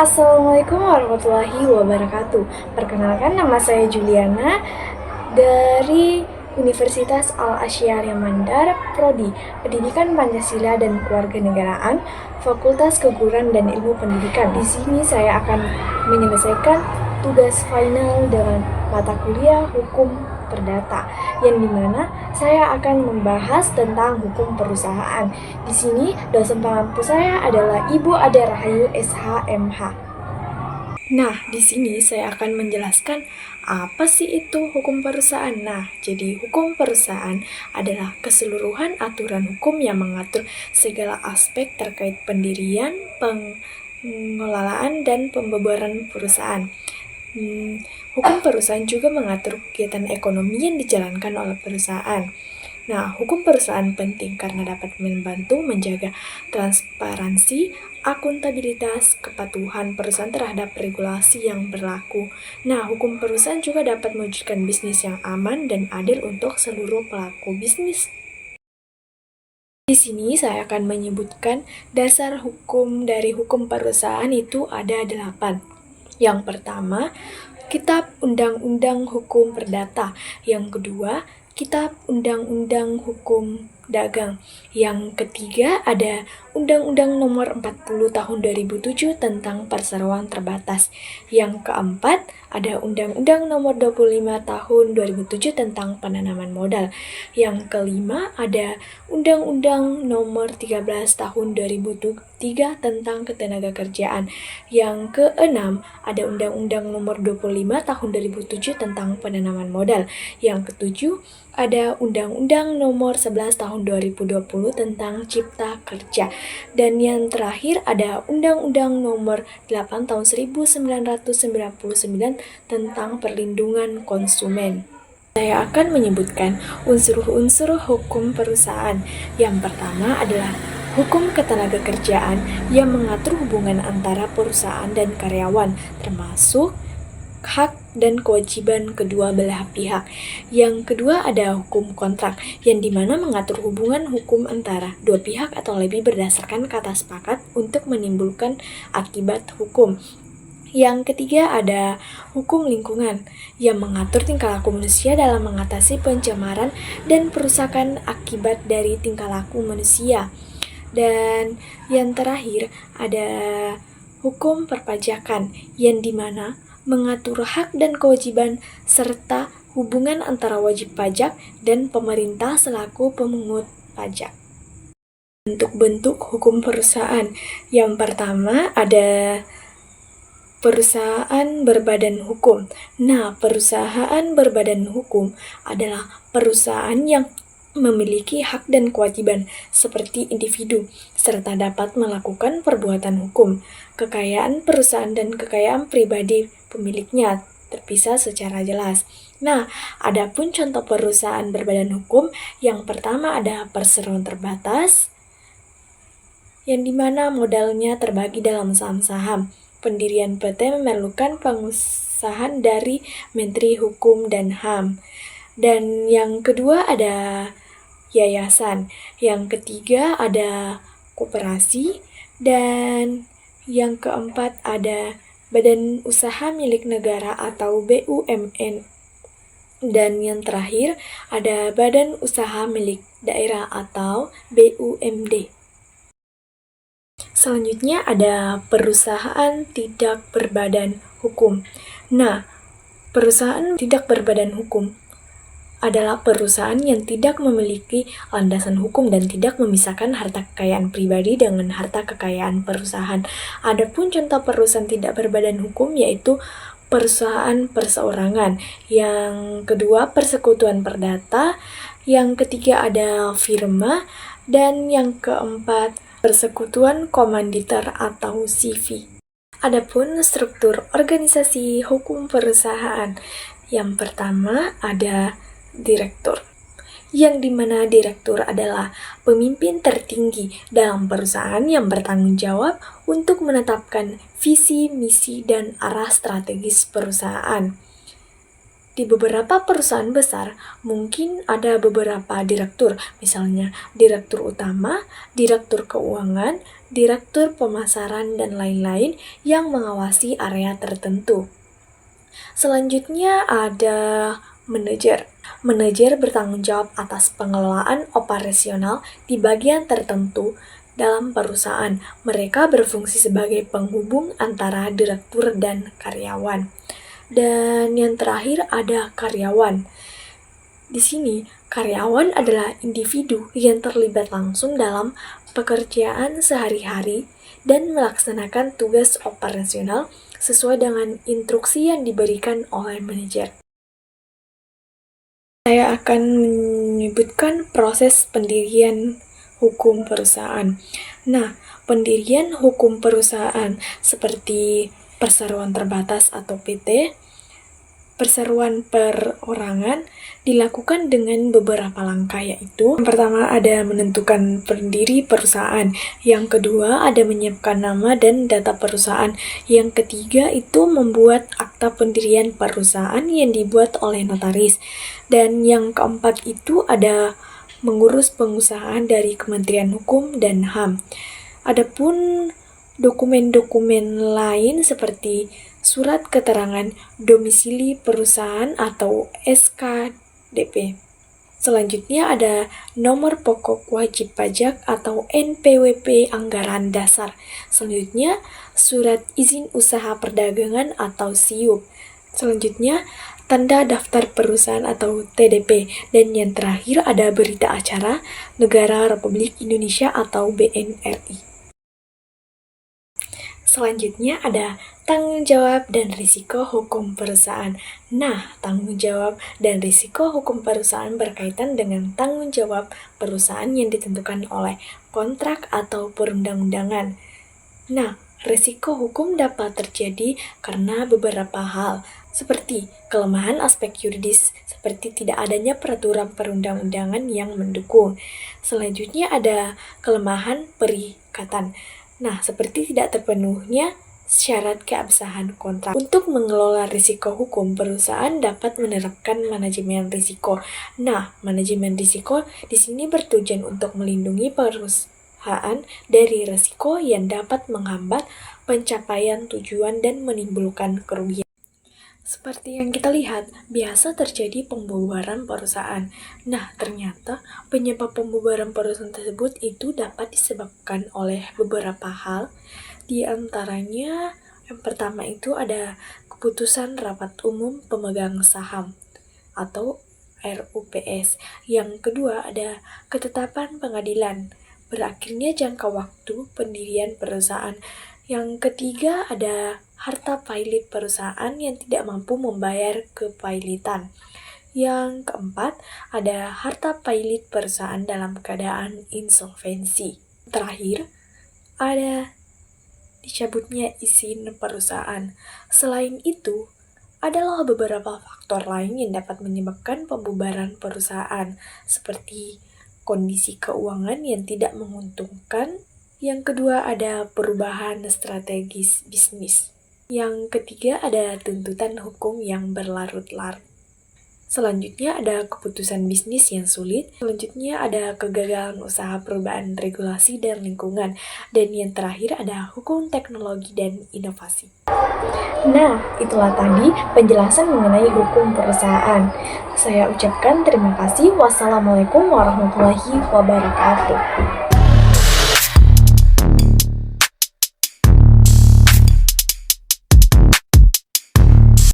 Assalamualaikum warahmatullahi wabarakatuh. Perkenalkan, nama saya Juliana dari Universitas Al-Azhar Mandar, Prodi Pendidikan Pancasila dan Kewarganegaraan, Fakultas Keguruan dan Ilmu Pendidikan. Di sini saya akan menyelesaikan tugas final dengan mata kuliah Hukum Perdata, yang dimana saya akan membahas tentang hukum perusahaan. Di sini dosen pengampu saya adalah Ibu Ade Rahayu SHMH. Nah, di sini saya akan menjelaskan apa sih itu hukum perusahaan. Nah, jadi hukum perusahaan adalah keseluruhan aturan hukum yang mengatur segala aspek terkait pendirian, pengelolaan, dan pembubaran perusahaan. Hukum perusahaan juga mengatur kegiatan ekonomi yang dijalankan oleh perusahaan. Nah, hukum perusahaan penting karena dapat membantu menjaga transparansi, akuntabilitas, kepatuhan perusahaan terhadap regulasi yang berlaku. Nah, hukum perusahaan juga dapat mewujudkan bisnis yang aman dan adil untuk seluruh pelaku bisnis. Di sini saya akan menyebutkan dasar hukum dari hukum perusahaan itu ada 8. Yang pertama, Kitab Undang-Undang Hukum Perdata. Yang kedua, Kitab Undang-Undang Hukum Dagang. Yang ketiga, ada Undang-Undang Nomor 40 Tahun 2007 tentang Perseroan Terbatas. Yang keempat, ada Undang-Undang Nomor 25 Tahun 2007 tentang Penanaman Modal. Yang kelima, ada Undang-Undang Nomor 13 Tahun 2003 tentang Ketenagakerjaan. Yang keenam, ada Undang-Undang Nomor 25 Tahun 2007 tentang Penanaman Modal. Yang ketujuh, ada Undang-Undang Nomor 11 Tahun 2020 tentang Cipta Kerja. Dan yang terakhir ada Undang-Undang Nomor 8 Tahun 1999 tentang Perlindungan Konsumen. Saya akan menyebutkan unsur-unsur hukum perusahaan. Yang pertama adalah hukum ketenagakerjaan yang mengatur hubungan antara perusahaan dan karyawan, termasuk hak dan kewajiban kedua belah pihak. Yang kedua ada hukum kontrak, yang dimana mengatur hubungan hukum antara dua pihak atau lebih berdasarkan kata sepakat untuk menimbulkan akibat hukum. Yang ketiga ada hukum lingkungan, yang mengatur tingkah laku manusia dalam mengatasi pencemaran dan perusakan akibat dari tingkah laku manusia. Dan yang terakhir ada hukum perpajakan, yang dimana mengatur hak dan kewajiban serta hubungan antara wajib pajak dan pemerintah selaku pemungut pajak. Bentuk-bentuk hukum perusahaan. Yang pertama ada perusahaan berbadan hukum. Nah, perusahaan berbadan hukum adalah perusahaan yang memiliki hak dan kewajiban seperti individu, serta dapat melakukan perbuatan hukum. Kekayaan perusahaan dan kekayaan pribadi pemiliknya terpisah secara jelas. Nah, adapun contoh perusahaan berbadan hukum, yang pertama ada perseroan terbatas, yang dimana modalnya terbagi dalam saham-saham. Pendirian PT memerlukan pengusahaan dari Menteri Hukum dan HAM. Dan yang kedua ada yayasan. Yang ketiga ada koperasi. Dan yang keempat ada badan usaha milik negara atau BUMN. Dan yang terakhir ada badan usaha milik daerah atau BUMD. Selanjutnya ada perusahaan tidak berbadan hukum. Nah, perusahaan tidak berbadan hukum adalah perusahaan yang tidak memiliki landasan hukum dan tidak memisahkan harta kekayaan pribadi dengan harta kekayaan perusahaan. Adapun contoh perusahaan tidak berbadan hukum yaitu perusahaan perseorangan. Yang kedua, persekutuan perdata. Yang ketiga ada firma. Dan yang keempat, persekutuan komanditer atau CV. Adapun struktur organisasi hukum perusahaan. Yang pertama ada direktur, yang dimana direktur adalah pemimpin tertinggi dalam perusahaan yang bertanggung jawab untuk menetapkan visi, misi, dan arah strategis perusahaan. Di beberapa perusahaan besar, mungkin ada beberapa direktur, misalnya direktur utama, direktur keuangan, direktur pemasaran, dan lain-lain yang mengawasi area tertentu. Selanjutnya ada manajer. Manajer bertanggung jawab atas pengelolaan operasional di bagian tertentu dalam perusahaan. Mereka berfungsi sebagai penghubung antara direktur dan karyawan. Dan yang terakhir ada karyawan. Di sini, karyawan adalah individu yang terlibat langsung dalam pekerjaan sehari-hari dan melaksanakan tugas operasional sesuai dengan instruksi yang diberikan oleh manajer. Saya akan menyebutkan proses pendirian hukum perusahaan. Nah, pendirian hukum perusahaan seperti perseroan terbatas atau PT, perseroan perorangan dilakukan dengan beberapa langkah, yaitu yang pertama ada menentukan pendiri perusahaan, yang kedua ada menyiapkan nama dan data perusahaan, yang ketiga itu membuat akta pendirian perusahaan yang dibuat oleh notaris, dan yang keempat itu ada mengurus pengusahaan dari Kementerian Hukum dan HAM. Adapun dokumen-dokumen lain seperti surat keterangan domisili perusahaan atau SKDP. Selanjutnya ada nomor pokok wajib pajak atau NPWP anggaran dasar. Selanjutnya surat izin usaha perdagangan atau SIUP. Selanjutnya tanda daftar perusahaan atau TDP. Dan yang terakhir ada berita acara Negara Republik Indonesia atau BNRI. Selanjutnya ada tanggung jawab dan risiko hukum perusahaan. Nah, tanggung jawab dan risiko hukum perusahaan berkaitan dengan tanggung jawab perusahaan yang ditentukan oleh kontrak atau perundang-undangan. Nah, risiko hukum dapat terjadi karena beberapa hal, seperti kelemahan aspek yuridis, seperti tidak adanya peraturan perundang-undangan yang mendukung. Selanjutnya ada kelemahan perikatan. Nah, seperti tidak terpenuhnya syarat keabsahan kontrak. Untuk mengelola risiko hukum, perusahaan dapat menerapkan manajemen risiko. Nah, manajemen risiko di sini bertujuan untuk melindungi perusahaan dari risiko yang dapat menghambat pencapaian tujuan dan menimbulkan kerugian. Seperti yang kita lihat, biasa terjadi pembubaran perusahaan. Nah, ternyata penyebab pembubaran perusahaan tersebut itu dapat disebabkan oleh beberapa hal. Di antaranya, yang pertama itu ada keputusan Rapat Umum Pemegang Saham atau RUPS. Yang kedua ada ketetapan pengadilan, berakhirnya jangka waktu pendirian perusahaan. Yang ketiga ada harta pailit perusahaan yang tidak mampu membayar kepailitan. Yang keempat ada harta pailit perusahaan dalam keadaan insolvensi. Terakhir ada dicabutnya izin perusahaan. Selain itu, adalah beberapa faktor lain yang dapat menyebabkan pembubaran perusahaan, seperti kondisi keuangan yang tidak menguntungkan. Yang kedua ada perubahan strategis bisnis. Yang ketiga ada tuntutan hukum yang berlarut-larut. Selanjutnya ada keputusan bisnis yang sulit. Selanjutnya ada kegagalan usaha perubahan regulasi dan lingkungan. Dan yang terakhir ada hukum teknologi dan inovasi. Nah, itulah tadi penjelasan mengenai hukum perusahaan. Saya ucapkan terima kasih. Wassalamualaikum warahmatullahi wabarakatuh.